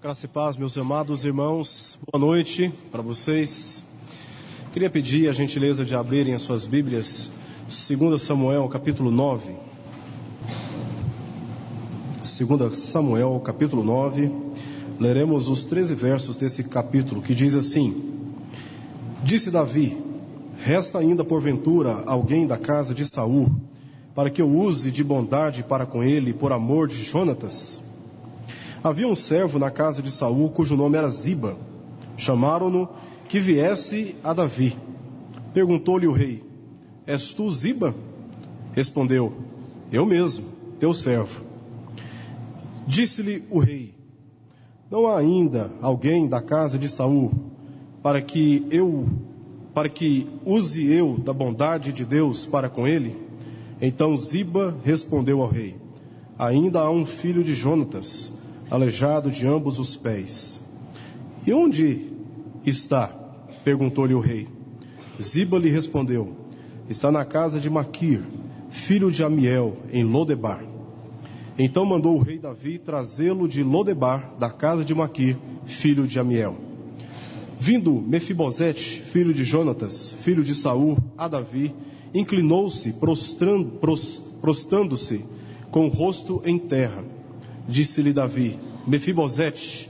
Graça e paz, meus amados irmãos, boa noite para vocês. Queria pedir a gentileza de abrirem as suas Bíblias, 2 Samuel, capítulo 9. 2 Samuel, capítulo 9, leremos os 13 versos desse capítulo, que diz assim: Disse Davi: Resta ainda porventura alguém da casa de Saul, para que eu use de bondade para com ele, por amor de Jonatas? Havia um servo na casa de Saul, cujo nome era Ziba. Chamaram-no que viesse a Davi. Perguntou-lhe o rei: És tu Ziba? Respondeu: Eu mesmo, teu servo. Disse-lhe o rei: Não há ainda alguém da casa de Saul, para que use eu da bondade de Deus para com ele? Então Ziba respondeu ao rei: Ainda há um filho de Jonatas, aleijado de ambos os pés. E onde está? Perguntou-lhe o rei. Ziba lhe respondeu: Está na casa de Maquir, filho de Amiel, em Lodebar. Então mandou o rei Davi trazê-lo de Lodebar, da casa de Maquir, filho de Amiel. Vindo Mefibosete, filho de Jonatas, filho de Saul, a Davi, inclinou-se, prostrando-se, com o rosto em terra. Disse-lhe Davi: Mefibosete.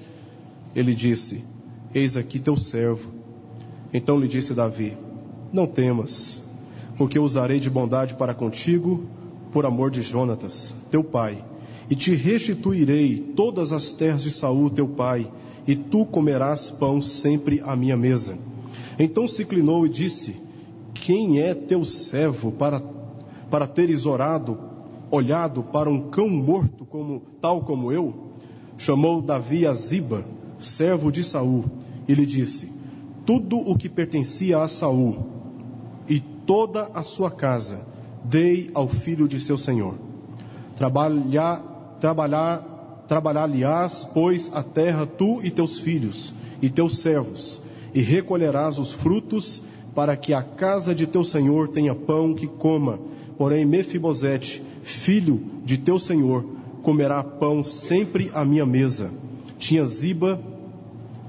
Ele disse: Eis aqui teu servo. Então lhe disse Davi: Não temas, porque usarei de bondade para contigo, por amor de Jonatas, teu pai, e te restituirei todas as terras de Saul, teu pai, e tu comerás pão sempre à minha mesa. Então se inclinou e disse: Quem é teu servo para teres olhado para um cão morto tal como eu? Chamou Davi a Ziba, servo de Saul, e lhe disse: Tudo o que pertencia a Saul e toda a sua casa dei ao filho de seu senhor. Trabalhar-lhe-ás, pois, a terra, tu e teus filhos e teus servos, e recolherás os frutos, para que a casa de teu senhor tenha pão que coma. Porém Mefibosete, filho de teu senhor, comerá pão sempre à minha mesa. Tinha Ziba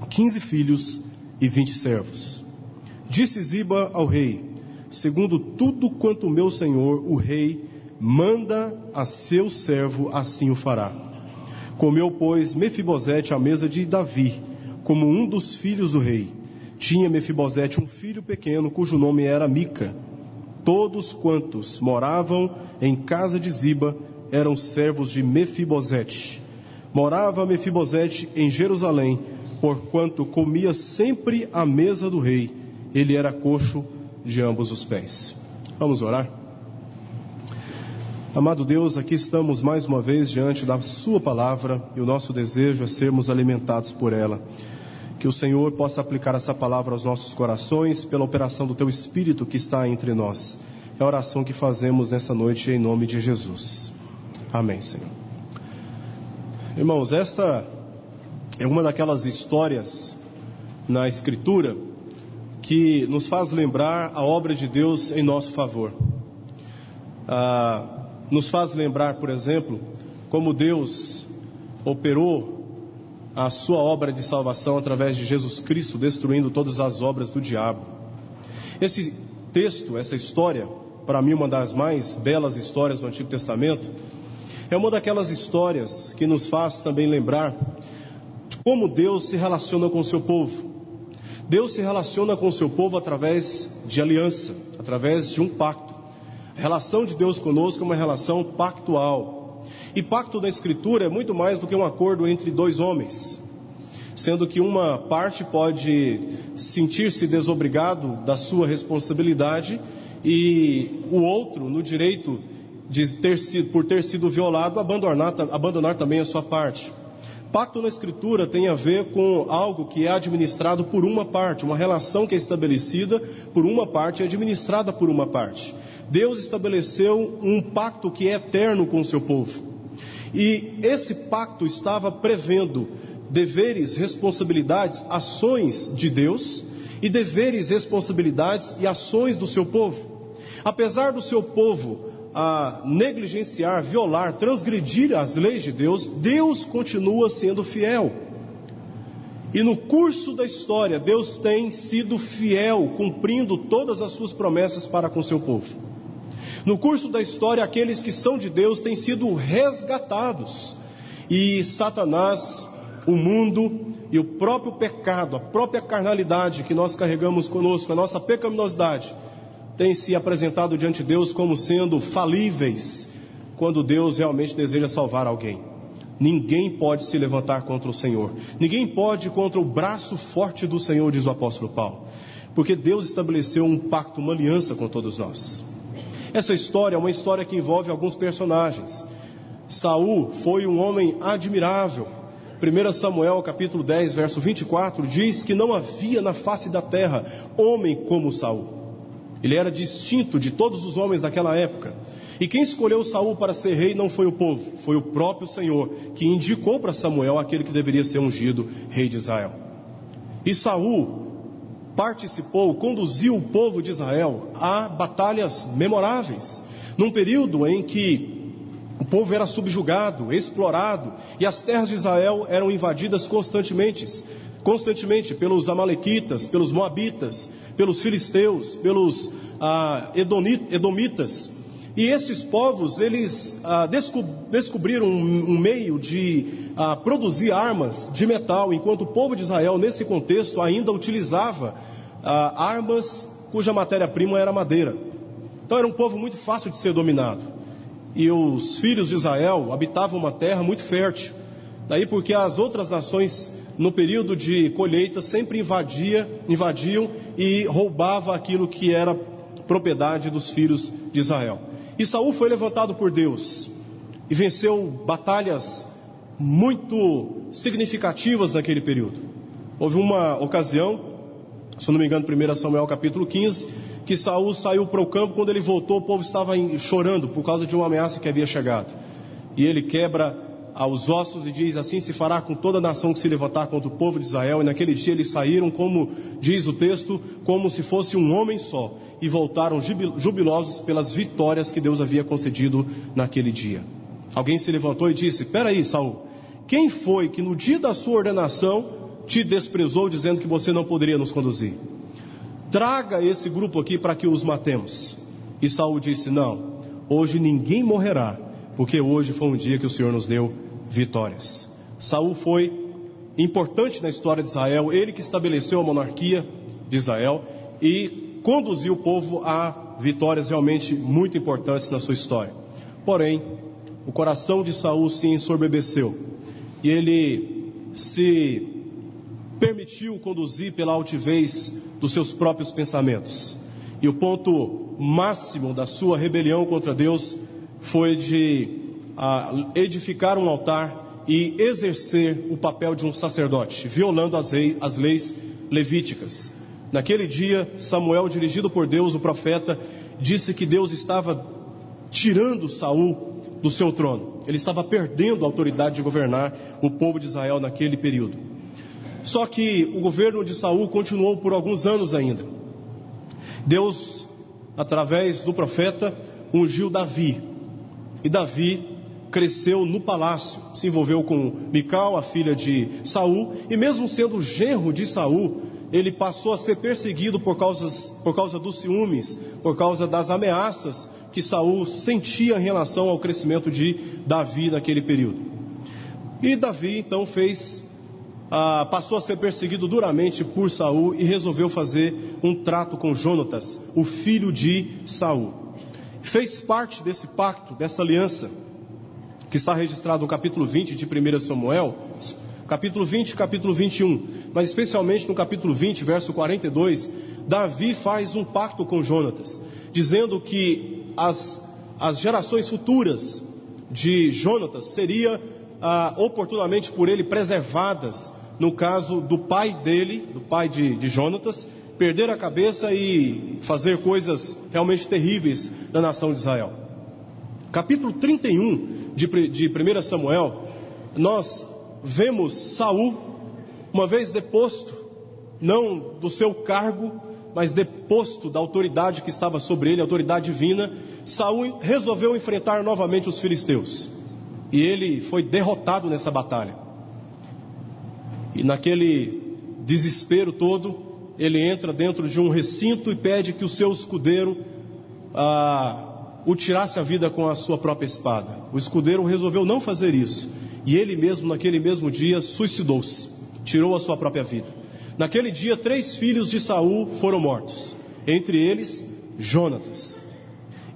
15 filhos e 20 servos. Disse Ziba ao rei: Segundo tudo quanto meu senhor, o rei, manda a seu servo, assim o fará. Comeu, pois, Mefibosete à mesa de Davi, como um dos filhos do rei. Tinha Mefibosete um filho pequeno, cujo nome era Mica. Todos quantos moravam em casa de Ziba eram servos de Mefibosete. Morava Mefibosete em Jerusalém, porquanto comia sempre à mesa do rei. Ele era coxo de ambos os pés. Vamos orar? Amado Deus, aqui estamos mais uma vez diante da sua palavra, e o nosso desejo é sermos alimentados por ela. Que o Senhor possa aplicar essa palavra aos nossos corações pela operação do Teu Espírito que está entre nós. É a oração que fazemos nessa noite em nome de Jesus. Amém, Senhor. Irmãos, esta é uma daquelas histórias na Escritura que nos faz lembrar a obra de Deus em nosso favor. Nos faz lembrar, por exemplo, como Deus operou a sua obra de salvação através de Jesus Cristo, destruindo todas as obras do diabo. Esse texto, essa história, para mim uma das mais belas histórias do Antigo Testamento, é uma daquelas histórias que nos faz também lembrar de como Deus se relaciona com o seu povo. Deus se relaciona com o seu povo através de aliança, através de um pacto. A relação de Deus conosco é uma relação pactual. E pacto na Escritura é muito mais do que um acordo entre dois homens, sendo que uma parte pode sentir-se desobrigado da sua responsabilidade e o outro, no direito de por ter sido violado, abandonar também a sua parte. Pacto na Escritura tem a ver com algo que é administrado por uma parte, uma relação que é estabelecida por uma parte e administrada por uma parte. Deus estabeleceu um pacto que é eterno com o seu povo. E esse pacto estava prevendo deveres, responsabilidades, ações de Deus e deveres, responsabilidades e ações do seu povo. Apesar do seu povo negligenciar, violar, transgredir as leis de Deus, Deus continua sendo fiel. E no curso da história, Deus tem sido fiel, cumprindo todas as suas promessas para com seu povo. No curso da história, aqueles que são de Deus têm sido resgatados. E Satanás, o mundo e o próprio pecado, a própria carnalidade que nós carregamos conosco, a nossa pecaminosidade, tem se apresentado diante de Deus como sendo falíveis, quando Deus realmente deseja salvar alguém. Ninguém pode se levantar contra o Senhor. Ninguém pode ir contra o braço forte do Senhor, diz o apóstolo Paulo. Porque Deus estabeleceu um pacto, uma aliança com todos nós. Essa história é uma história que envolve alguns personagens. Saul foi um homem admirável. 1 Samuel capítulo 10, verso 24, diz que não havia na face da terra homem como Saul. Ele era distinto de todos os homens daquela época. E quem escolheu Saul para ser rei não foi o povo, foi o próprio Senhor, que indicou para Samuel aquele que deveria ser ungido rei de Israel. E Saul participou, conduziu o povo de Israel a batalhas memoráveis, num período em que o povo era subjugado, explorado, e as terras de Israel eram invadidas constantemente pelos amalequitas, pelos moabitas, pelos filisteus, pelos edomitas. E esses povos, eles descobriram um meio de produzir armas de metal, enquanto o povo de Israel, nesse contexto, ainda utilizava armas cuja matéria-prima era madeira. Então era um povo muito fácil de ser dominado. E os filhos de Israel habitavam uma terra muito fértil. Daí porque as outras nações, no período de colheita, sempre invadiam e roubavam aquilo que era propriedade dos filhos de Israel. E Saul foi levantado por Deus e venceu batalhas muito significativas naquele período. Houve uma ocasião, se eu não me engano, 1 Samuel capítulo 15, que Saul saiu para o campo. Quando ele voltou, o povo estava chorando por causa de uma ameaça que havia chegado. E ele quebra os ossos e diz: assim se fará com toda a nação que se levantar contra o povo de Israel. E naquele dia eles saíram, como diz o texto, como se fosse um homem só, e voltaram jubilosos pelas vitórias que Deus havia concedido naquele dia. Alguém se levantou e disse: espera aí, Saul, quem foi que no dia da sua ordenação te desprezou, dizendo que você não poderia nos conduzir? Traga esse grupo aqui para que os matemos. E Saul disse: não, hoje ninguém morrerá, porque hoje foi um dia que o Senhor nos deu vitórias. Saul foi importante na história de Israel, ele que estabeleceu a monarquia de Israel e conduziu o povo a vitórias realmente muito importantes na sua história. Porém, o coração de Saul se ensoberbeceu e ele se permitiu conduzir pela altivez dos seus próprios pensamentos. E o ponto máximo da sua rebelião contra Deus foi de edificar um altar e exercer o papel de um sacerdote, violando as leis levíticas. Naquele dia, Samuel, dirigido por Deus, o profeta, disse que Deus estava tirando Saul do seu trono. Ele estava perdendo a autoridade de governar o povo de Israel naquele período. Só que o governo de Saul continuou por alguns anos ainda. Deus, através do profeta, ungiu Davi. E Davi cresceu no palácio, se envolveu com Mical, a filha de Saul, e mesmo sendo genro de Saul, ele passou a ser perseguido por causa dos ciúmes, por causa das ameaças que Saul sentia em relação ao crescimento de Davi naquele período. E Davi então passou a ser perseguido duramente por Saul e resolveu fazer um trato com Jonatas, o filho de Saul. Fez parte desse pacto, dessa aliança, que está registrado no capítulo 20 de 1 Samuel, capítulo 20 e capítulo 21, mas especialmente no capítulo 20, verso 42, Davi faz um pacto com Jonatas, dizendo que as gerações futuras de Jonatas seriam oportunamente por ele preservadas, no caso do pai dele, do pai de Jonatas, perder a cabeça e fazer coisas realmente terríveis na nação de Israel. Capítulo 31 de 1 Samuel, nós vemos Saul, uma vez deposto, não do seu cargo, mas deposto da autoridade que estava sobre ele, a autoridade divina. Saul resolveu enfrentar novamente os filisteus, e ele foi derrotado nessa batalha. E naquele desespero todo, ele entra dentro de um recinto e pede que o seu escudeiro o tirasse a vida com a sua própria espada. O escudeiro resolveu não fazer isso, e ele mesmo, naquele mesmo dia, suicidou-se, tirou a sua própria vida. Naquele dia, 3 filhos de Saul foram mortos, entre eles Jonatas.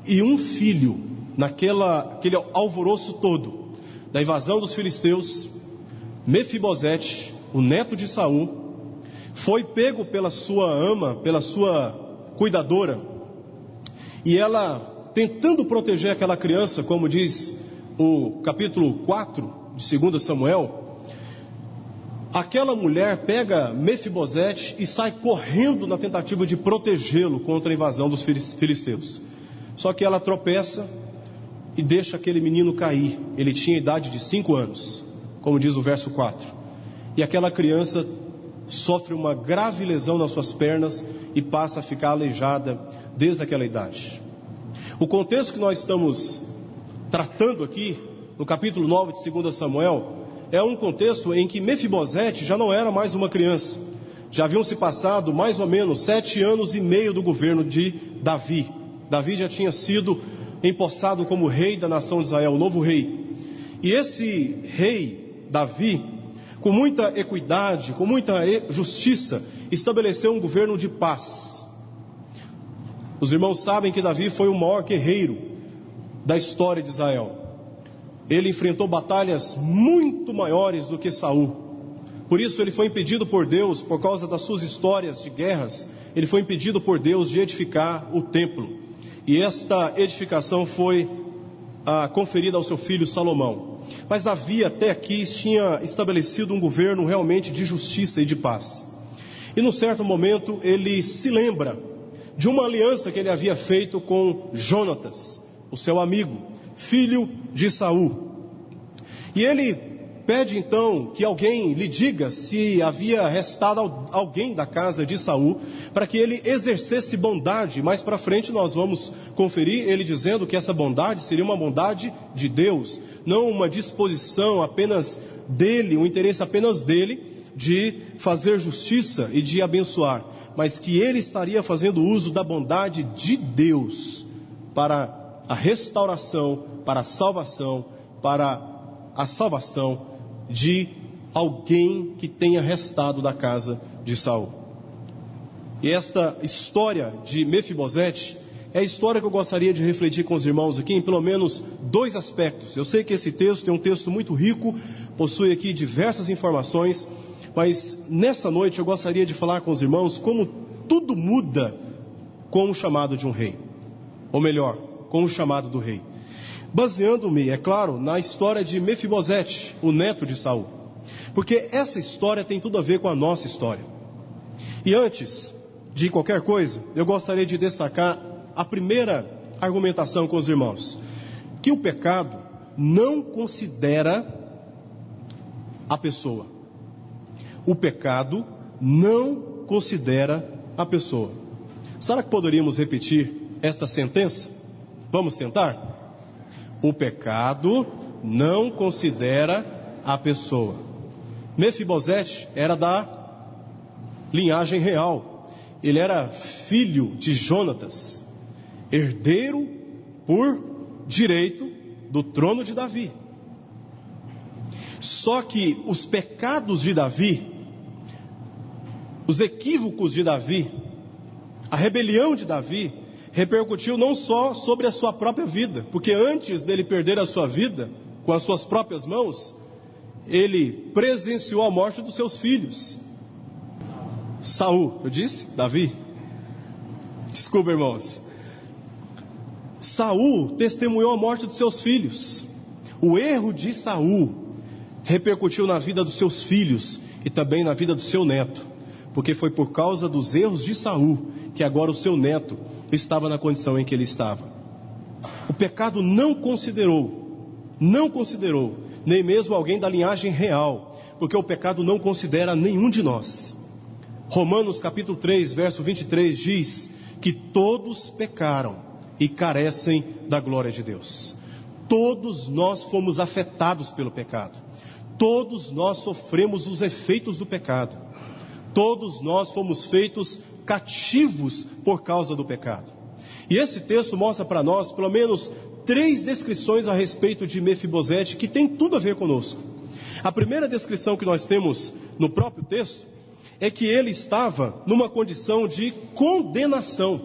E um filho, aquele alvoroço todo da invasão dos filisteus, Mefibosete, o neto de Saul, foi pego pela sua ama, pela sua cuidadora, e ela, tentando proteger aquela criança, como diz o capítulo 4 de 2 Samuel, aquela mulher pega Mefibosete e sai correndo na tentativa de protegê-lo contra a invasão dos filisteus. Só que ela tropeça e deixa aquele menino cair. Ele tinha idade de 5 anos, como diz o verso 4. E aquela criança sofre uma grave lesão nas suas pernas e passa a ficar aleijada desde aquela idade. O contexto que nós estamos tratando aqui, no capítulo 9 de 2 Samuel, é um contexto em que Mefibosete já não era mais uma criança. Já haviam se passado mais ou menos 7 anos e meio do governo de Davi. Davi já tinha sido empossado como rei da nação de Israel, o novo rei. E esse rei, Davi, com muita equidade, com muita justiça, estabeleceu um governo de paz. Os irmãos sabem que Davi foi o maior guerreiro da história de Israel. Ele enfrentou batalhas muito maiores do que Saul. Por isso ele foi impedido por Deus, por causa das suas histórias de guerras, ele foi impedido por Deus de edificar o templo. E esta edificação foi conferida ao seu filho Salomão. Mas Davi até aqui tinha estabelecido um governo realmente de justiça e de paz. E num certo momento ele se lembra de uma aliança que ele havia feito com Jonatas, o seu amigo, filho de Saul. E ele pede então que alguém lhe diga se havia restado alguém da casa de Saul, para que ele exercesse bondade. Mais para frente nós vamos conferir ele dizendo que essa bondade seria uma bondade de Deus, não uma disposição apenas dele, um interesse apenas dele de fazer justiça e de abençoar, mas que ele estaria fazendo uso da bondade de Deus para a restauração, para a salvação de alguém que tenha restado da casa de Saul. E esta história de Mefibosete é a história que eu gostaria de refletir com os irmãos aqui em pelo menos 2 aspectos. Eu sei que esse texto é um texto muito rico, possui aqui diversas informações, mas nesta noite eu gostaria de falar com os irmãos como tudo muda com o chamado de um rei, ou melhor, com o chamado do rei, baseando-me, é claro, na história de Mefibosete, o neto de Saul, porque essa história tem tudo a ver com a nossa história. E antes de qualquer coisa, eu gostaria de destacar a primeira argumentação com os irmãos, que o pecado não considera a pessoa. O pecado não considera a pessoa. Será que poderíamos repetir esta sentença? Vamos tentar? O pecado não considera a pessoa. Mefibosete era da linhagem real. Ele era filho de Jonatas, herdeiro por direito do trono de Davi. Só que os pecados de Davi, os equívocos de Davi, a rebelião de Davi, repercutiu não só sobre a sua própria vida, porque antes dele perder a sua vida com as suas próprias mãos, ele presenciou a morte dos seus filhos. Saul, eu disse? Davi? Desculpa, irmãos. Saul testemunhou a morte dos seus filhos. O erro de Saul repercutiu na vida dos seus filhos e também na vida do seu neto, porque foi por causa dos erros de Saul que agora o seu neto estava na condição em que ele estava. O pecado não considerou, nem mesmo alguém da linhagem real, porque o pecado não considera nenhum de nós. Romanos capítulo 3, verso 23 diz que todos pecaram e carecem da glória de Deus. Todos nós fomos afetados pelo pecado. Todos nós sofremos os efeitos do pecado. Todos nós fomos feitos cativos por causa do pecado. E esse texto mostra para nós, pelo menos, 3 descrições a respeito de Mefibosete que tem tudo a ver conosco. A primeira descrição que nós temos no próprio texto é que ele estava numa condição de condenação.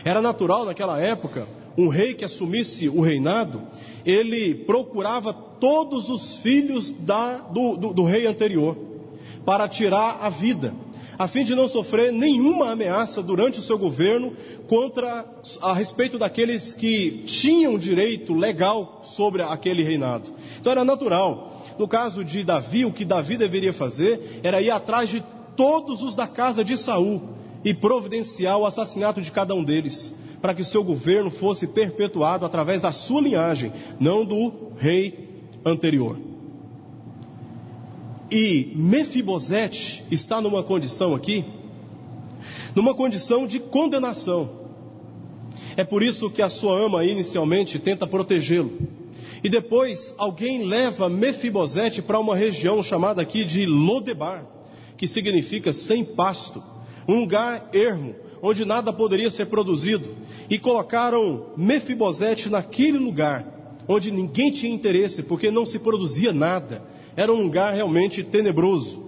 Era natural naquela época, um rei que assumisse o reinado, ele procurava todos os filhos do rei anterior para tirar a vida, a fim de não sofrer nenhuma ameaça durante o seu governo a respeito daqueles que tinham direito legal sobre aquele reinado. Então era natural. No caso de Davi, o que Davi deveria fazer era ir atrás de todos os da casa de Saul e providenciar o assassinato de cada um deles, para que o seu governo fosse perpetuado através da sua linhagem, não do rei anterior. E Mefibosete está numa condição aqui, numa condição de condenação. É por isso que a sua ama inicialmente tenta protegê-lo. E depois alguém leva Mefibosete para uma região chamada aqui de Lodebar, que significa sem pasto, um lugar ermo, onde nada poderia ser produzido. E colocaram Mefibosete naquele lugar, onde ninguém tinha interesse, porque não se produzia nada. Era um lugar realmente tenebroso.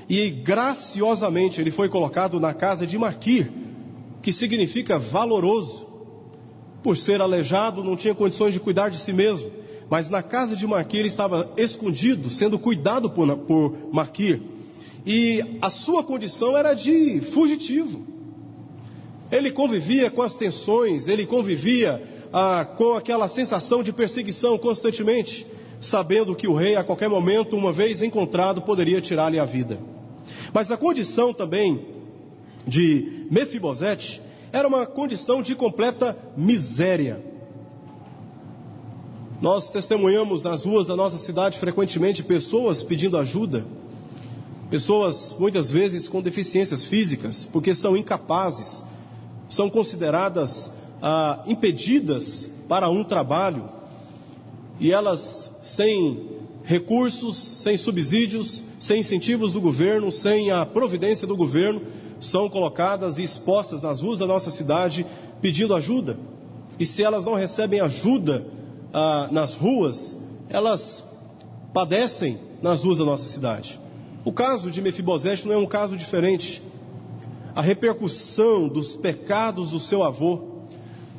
E graciosamente ele foi colocado na casa de Maquir, que significa valoroso. Por ser aleijado, não tinha condições de cuidar de si mesmo. Mas na casa de Maquir ele estava escondido, sendo cuidado por Maquir. E a sua condição era de fugitivo. Ele convivia com as tensões, ele convivia com aquela sensação de perseguição constantemente, sabendo que o rei, a qualquer momento, uma vez encontrado, poderia tirar-lhe a vida. Mas a condição também de Mefibosete era uma condição de completa miséria. Nós testemunhamos nas ruas da nossa cidade frequentemente pessoas pedindo ajuda, pessoas muitas vezes com deficiências físicas, porque são incapazes, são consideradas impedidas para um trabalho, e elas sem recursos, sem subsídios, sem incentivos do governo, sem a providência do governo, são colocadas e expostas nas ruas da nossa cidade pedindo ajuda. E se elas não recebem ajuda nas ruas, elas padecem nas ruas da nossa cidade. O caso de Mefibosete não é um caso diferente. A repercussão dos pecados do seu avô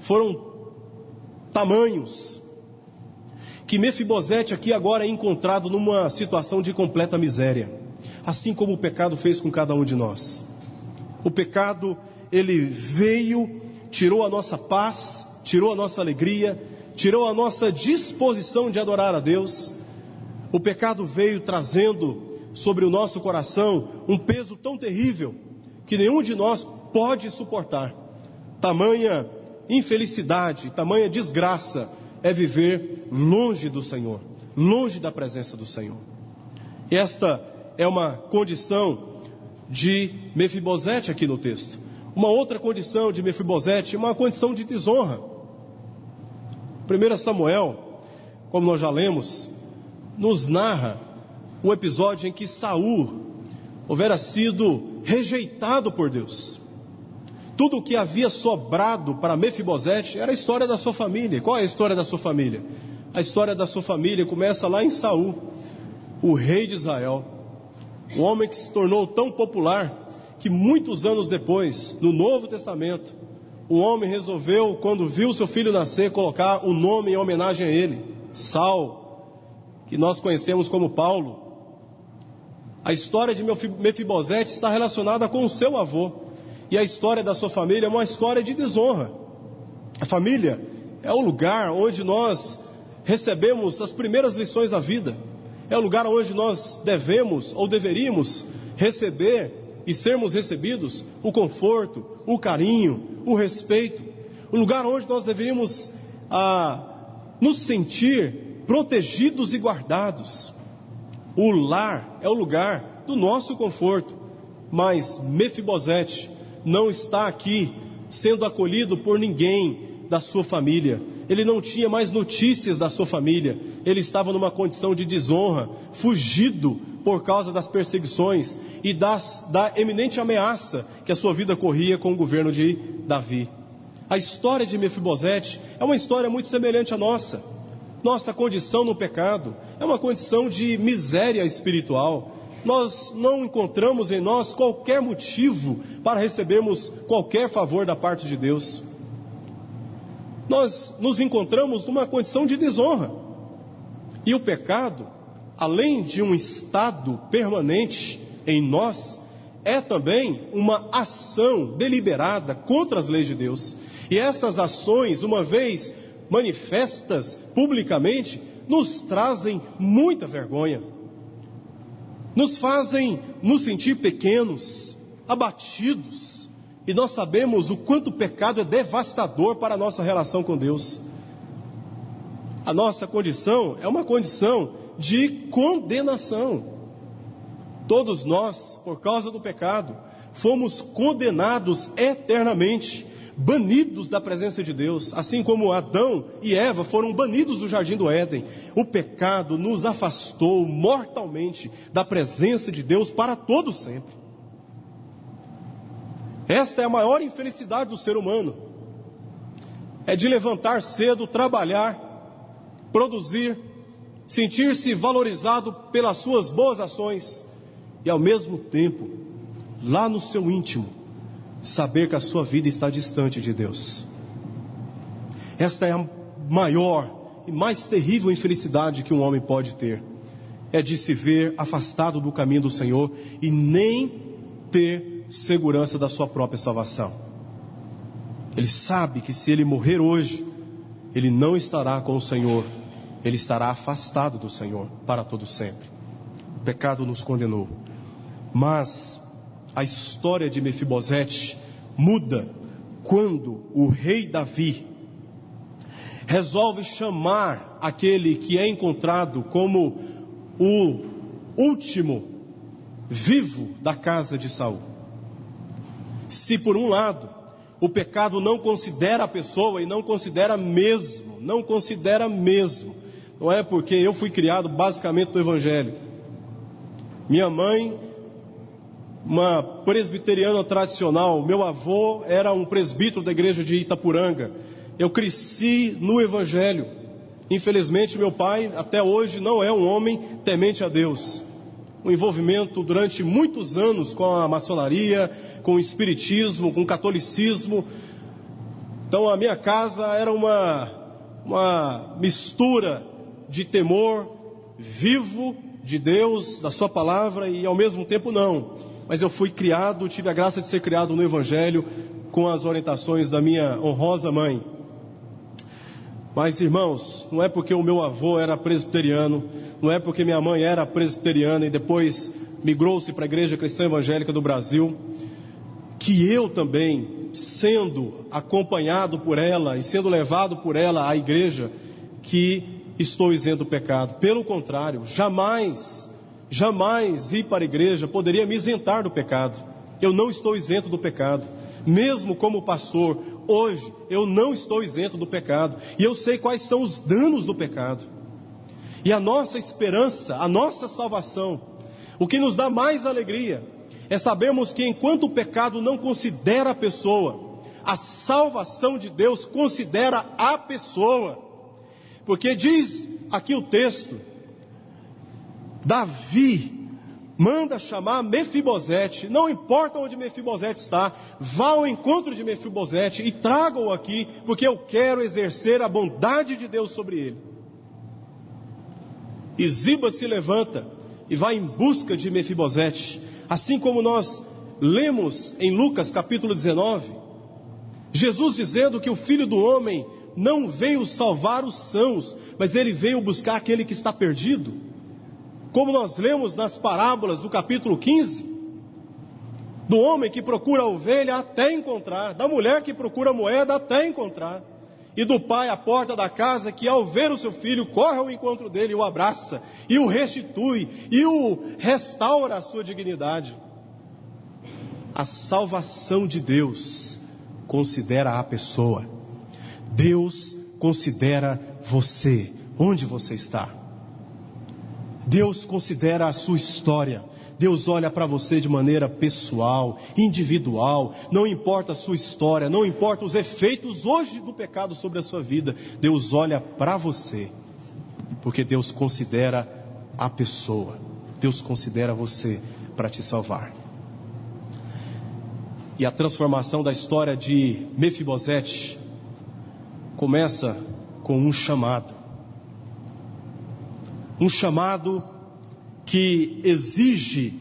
foram tamanhos que Mefibosete aqui agora é encontrado numa situação de completa miséria, assim como o pecado fez com cada um de nós. O pecado, ele veio, tirou a nossa paz, tirou a nossa alegria, tirou a nossa disposição de adorar a Deus. O pecado veio trazendo sobre o nosso coração um peso tão terrível que nenhum de nós pode suportar. Tamanha infelicidade, tamanha desgraça é viver longe do Senhor, longe da presença do Senhor. Esta é uma condição de Mefibosete aqui no texto. Uma outra condição de Mefibosete é uma condição de desonra. 1 Samuel, como nós já lemos, nos narra o episódio em que Saul houvera sido rejeitado por Deus. Tudo o que havia sobrado para Mefibosete era a história da sua família. Qual é a história da sua família? A história da sua família começa lá em Saul, o rei de Israel, um homem que se tornou tão popular que muitos anos depois, no Novo Testamento, um homem resolveu, quando viu seu filho nascer, colocar o nome em homenagem a ele, Saul, que nós conhecemos como Paulo. A história de Mefibosete está relacionada com o seu avô. E a história da sua família é uma história de desonra. A família é o lugar onde nós recebemos as primeiras lições da vida. É o lugar onde nós devemos ou deveríamos receber e sermos recebidos o conforto, o carinho, o respeito. O lugar onde nós deveríamos nos sentir protegidos e guardados. O lar é o lugar do nosso conforto. Mas Mefibosete não está aqui sendo acolhido por ninguém da sua família, ele não tinha mais notícias da sua família, ele estava numa condição de desonra, fugido por causa das perseguições e da eminente ameaça que a sua vida corria com o governo de Davi. A história de Mefibosete é uma história muito semelhante à nossa. Nossa condição no pecado é uma condição de miséria espiritual. Nós não encontramos em nós qualquer motivo para recebermos qualquer favor da parte de Deus. Nós nos encontramos numa condição de desonra. E o pecado, além de um estado permanente em nós, é também uma ação deliberada contra as leis de Deus. E estas ações, uma vez manifestas publicamente, nos trazem muita vergonha. Nos fazem nos sentir pequenos, abatidos. E nós sabemos o quanto o pecado é devastador para a nossa relação com Deus. A nossa condição é uma condição de condenação. Todos nós, por causa do pecado, fomos condenados eternamente, banidos da presença de Deus, assim como Adão e Eva foram banidos do jardim do Éden. O pecado nos afastou mortalmente da presença de Deus para todo sempre. Esta é a maior infelicidade do ser humano. É de levantar cedo, trabalhar, produzir, sentir-se valorizado pelas suas boas ações e ao mesmo tempo, lá no seu íntimo, saber que a sua vida está distante de Deus. Esta é a maior e mais terrível infelicidade que um homem pode ter. É de se ver afastado do caminho do Senhor e nem ter segurança da sua própria salvação. Ele sabe que se ele morrer hoje, ele não estará com o Senhor, ele estará afastado do Senhor para todo sempre. O pecado nos condenou. Mas a história de Mefibosete muda quando o rei Davi resolve chamar aquele que é encontrado como o último vivo da casa de Saul. Se por um lado o pecado não considera a pessoa e não considera mesmo, não é porque eu fui criado basicamente no Evangelho. Minha mãe, uma presbiteriana tradicional, meu avô era um presbítero da igreja de Itapuranga. Eu cresci no Evangelho. Infelizmente, meu pai até hoje não é um homem temente a Deus. Um envolvimento durante muitos anos com a maçonaria, com o espiritismo, com o catolicismo. Então a minha casa era uma mistura de temor vivo de Deus, da sua palavra, e ao mesmo tempo não. Mas eu fui criado, tive a graça de ser criado no Evangelho, com as orientações da minha honrosa mãe. Mas, irmãos, não é porque o meu avô era presbiteriano, não é porque minha mãe era presbiteriana e depois migrou-se para a Igreja Cristã Evangélica do Brasil, que eu também, sendo acompanhado por ela e sendo levado por ela à igreja, que estou isento do pecado. Pelo contrário, jamais ir para a igreja poderia me isentar do pecado. Eu não estou isento do pecado. Mesmo como pastor, hoje eu não estou isento do pecado. E eu sei quais são os danos do pecado. E a nossa esperança, a nossa salvação, o que nos dá mais alegria, é sabermos que enquanto o pecado não considera a pessoa, a salvação de Deus considera a pessoa. Porque diz aqui o texto, Davi manda chamar Mefibosete, não importa onde Mefibosete está, vá ao encontro de Mefibosete e traga-o aqui, porque eu quero exercer a bondade de Deus sobre ele. E Ziba se levanta e vai em busca de Mefibosete, assim como nós lemos em Lucas capítulo 19, Jesus dizendo que o Filho do Homem não veio salvar os sãos, mas ele veio buscar aquele que está perdido. Como nós lemos nas parábolas do capítulo 15, do homem que procura a ovelha até encontrar, da mulher que procura a moeda até encontrar, e do pai à porta da casa que ao ver o seu filho corre ao encontro dele e o abraça, e o restitui, e o restaura a sua dignidade. A salvação de Deus considera a pessoa. Deus considera você, onde você está. Deus considera a sua história. Deus olha para você de maneira pessoal, individual. Não importa a sua história, não importa os efeitos hoje do pecado sobre a sua vida. Deus olha para você, porque Deus considera a pessoa. Deus considera você para te salvar. E a transformação da história de Mefibosete começa com um chamado. Um chamado que exige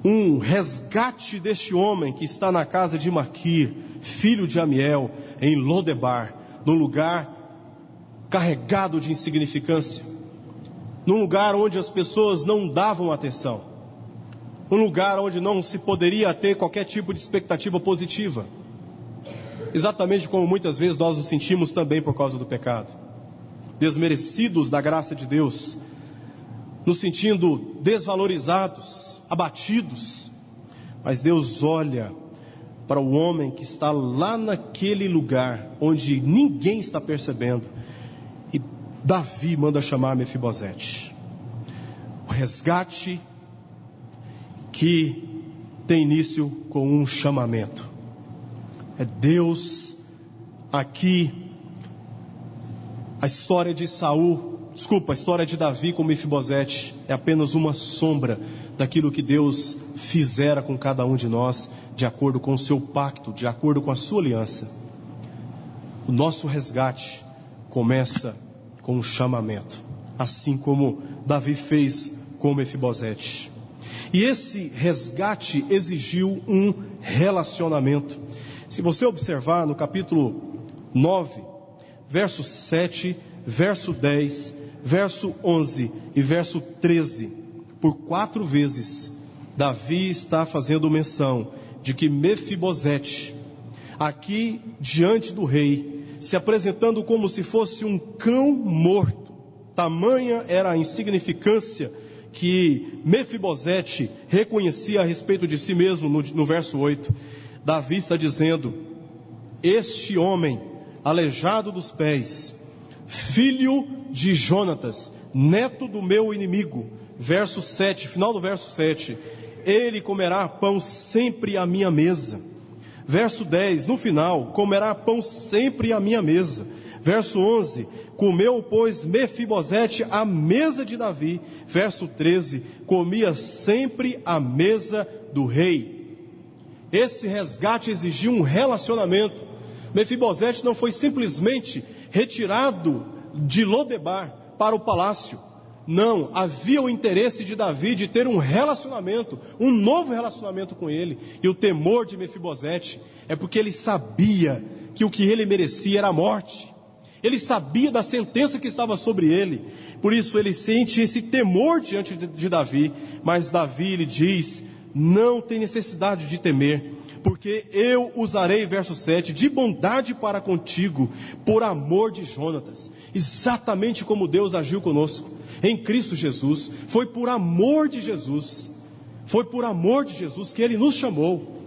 um resgate deste homem que está na casa de Maquir, filho de Amiel, em Lodebar, num lugar carregado de insignificância, num lugar onde as pessoas não davam atenção, um lugar onde não se poderia ter qualquer tipo de expectativa positiva, exatamente como muitas vezes nós nos sentimos também por causa do pecado, desmerecidos da graça de Deus, nos sentindo desvalorizados, abatidos. Mas Deus olha para o homem que está lá naquele lugar onde ninguém está percebendo, e Davi manda chamar Mefibosete. O resgate que tem início com um chamamento. É Deus aqui. A história de a história de Davi com Mefibosete é apenas uma sombra daquilo que Deus fizera com cada um de nós, de acordo com o seu pacto, de acordo com a sua aliança. O nosso resgate começa com um chamamento, assim como Davi fez com Mefibosete. E esse resgate exigiu um relacionamento. Se você observar no capítulo 9, verso 7, verso 10, verso 11 e verso 13, por 4 vezes, Davi está fazendo menção de que Mefibosete, aqui diante do rei, se apresentando como se fosse um cão morto, tamanha era a insignificância que Mefibosete reconhecia a respeito de si mesmo no verso 8. Davi está dizendo: este homem, aleijado dos pés, filho de Jonatas, neto do meu inimigo, verso 7, final do verso 7, ele comerá pão sempre à minha mesa. Verso 10, no final, comerá pão sempre à minha mesa. Verso 11, comeu, pois, Mefibosete à mesa de Davi. Verso 13, comia sempre à mesa do rei. Esse resgate exigiu um relacionamento. Mefibosete não foi simplesmente retirado de Lodebar para o palácio. Não, havia o interesse de Davi de ter um relacionamento, um novo relacionamento com ele. E o temor de Mefibosete é porque ele sabia que o que ele merecia era a morte. Ele sabia da sentença que estava sobre ele. Por isso ele sente esse temor diante de Davi. Mas Davi lhe diz: não tem necessidade de temer, porque eu usarei, verso 7, de bondade para contigo, por amor de Jonatas. Exatamente como Deus agiu conosco em Cristo Jesus. Foi por amor de Jesus. Foi por amor de Jesus que Ele nos chamou.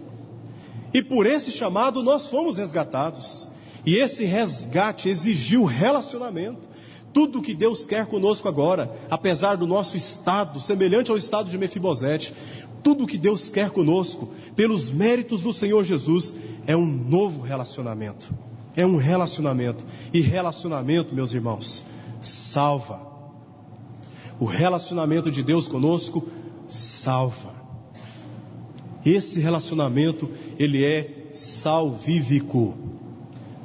E por esse chamado nós fomos resgatados. E esse resgate exigiu relacionamento. Tudo que Deus quer conosco agora, apesar do nosso estado, semelhante ao estado de Mefibosete, tudo que Deus quer conosco, pelos méritos do Senhor Jesus, é um novo relacionamento. É um relacionamento. E relacionamento, meus irmãos, salva. O relacionamento de Deus conosco salva. Esse relacionamento, ele é salvífico.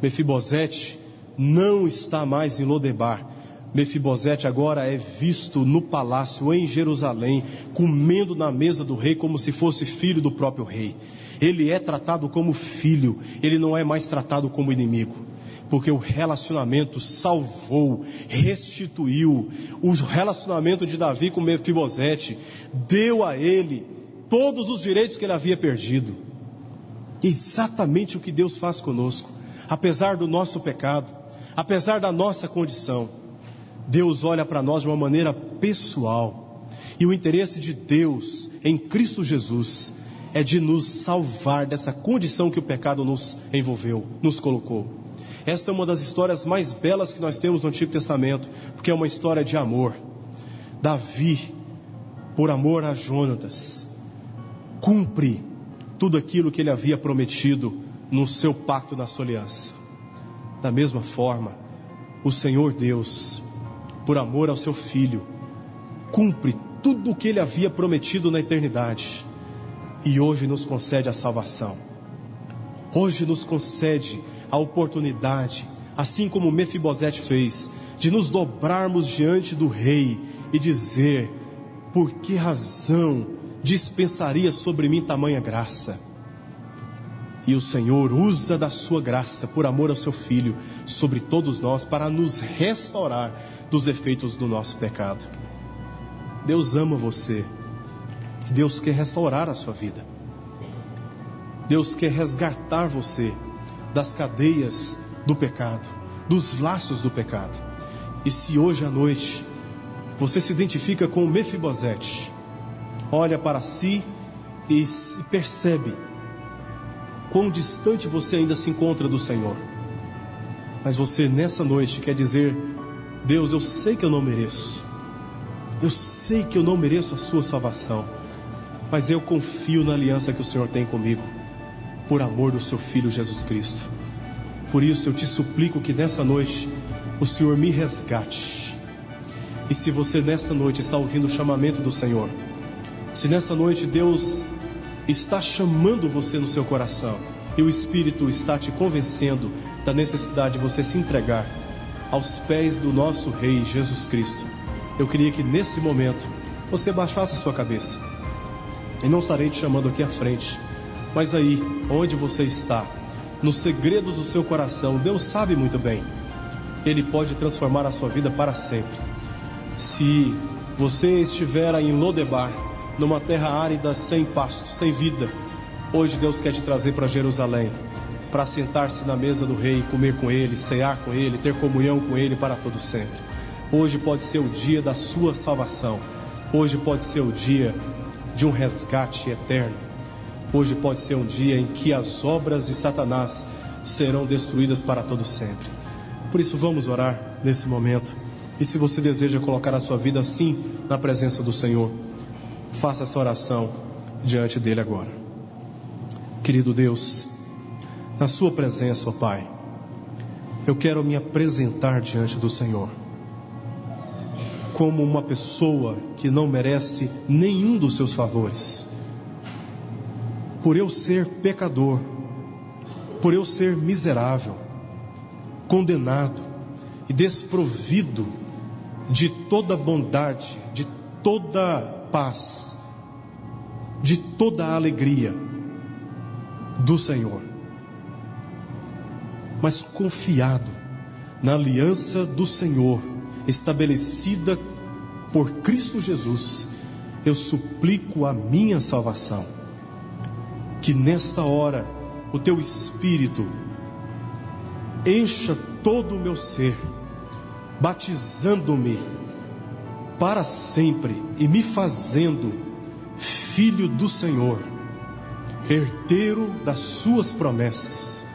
Mefibosete não está mais em Lodebar. Mefibosete agora é visto no palácio em Jerusalém, comendo na mesa do rei como se fosse filho do próprio rei. Ele é tratado como filho, ele não é mais tratado como inimigo, porque o relacionamento salvou, restituiu. O relacionamento de Davi com Mefibosete deu a ele todos os direitos que ele havia perdido. Exatamente o que Deus faz conosco, apesar do nosso pecado, apesar da nossa condição. Deus olha para nós de uma maneira pessoal. E o interesse de Deus em Cristo Jesus é de nos salvar dessa condição que o pecado nos envolveu, nos colocou. Esta é uma das histórias mais belas que nós temos no Antigo Testamento, porque é uma história de amor. Davi, por amor a Jonatas, cumpre tudo aquilo que ele havia prometido no seu pacto, na sua aliança. Da mesma forma, o Senhor Deus, por amor ao seu Filho, cumpre tudo o que ele havia prometido na eternidade, e hoje nos concede a salvação. Hoje nos concede a oportunidade, assim como Mefibosete fez, de nos dobrarmos diante do rei e dizer: por que razão dispensaria sobre mim tamanha graça? E o Senhor usa da sua graça, por amor ao seu Filho, sobre todos nós, para nos restaurar dos efeitos do nosso pecado. Deus ama você. Deus quer restaurar a sua vida. Deus quer resgatar você das cadeias do pecado, dos laços do pecado. E se hoje à noite você se identifica com Mefibosete, olha para si e percebe quão distante você ainda se encontra do Senhor. Mas você nessa noite quer dizer: Deus, eu sei que eu não mereço. Eu sei que eu não mereço a sua salvação, mas eu confio na aliança que o Senhor tem comigo, por amor do seu Filho Jesus Cristo. Por isso eu te suplico que nessa noite o Senhor me resgate. E se você nesta noite está ouvindo o chamamento do Senhor, se nessa noite Deus está chamando você no seu coração, e o Espírito está te convencendo da necessidade de você se entregar aos pés do nosso Rei Jesus Cristo, eu queria que nesse momento você baixasse a sua cabeça. E não estarei te chamando aqui à frente, mas aí, onde você está, nos segredos do seu coração, Deus sabe muito bem. Ele pode transformar a sua vida para sempre. Se você estiver em Lodebar, numa terra árida, sem pasto, sem vida, hoje Deus quer te trazer para Jerusalém, para sentar-se na mesa do rei, comer com ele, cear com ele, ter comunhão com ele para todo sempre. Hoje pode ser o dia da sua salvação. Hoje pode ser o dia de um resgate eterno. Hoje pode ser um dia em que as obras de Satanás serão destruídas para todo sempre. Por isso vamos orar nesse momento. E se você deseja colocar a sua vida assim na presença do Senhor, faça essa oração diante dele agora. Querido Deus, na sua presença, ó Pai, eu quero me apresentar diante do Senhor como uma pessoa que não merece nenhum dos seus favores. Por eu ser pecador, por eu ser miserável, condenado e desprovido de toda bondade, de toda paz, de toda a alegria do Senhor, mas confiado na aliança do Senhor estabelecida por Cristo Jesus, eu suplico a minha salvação. Que nesta hora o teu Espírito encha todo o meu ser, batizando-me para sempre e me fazendo filho do Senhor, herdeiro das suas promessas.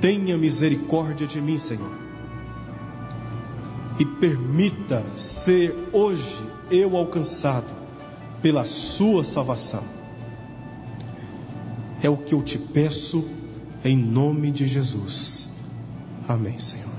Tenha misericórdia de mim, Senhor, e permita ser hoje eu alcançado pela sua salvação. É o que eu te peço em nome de Jesus. Amém, Senhor.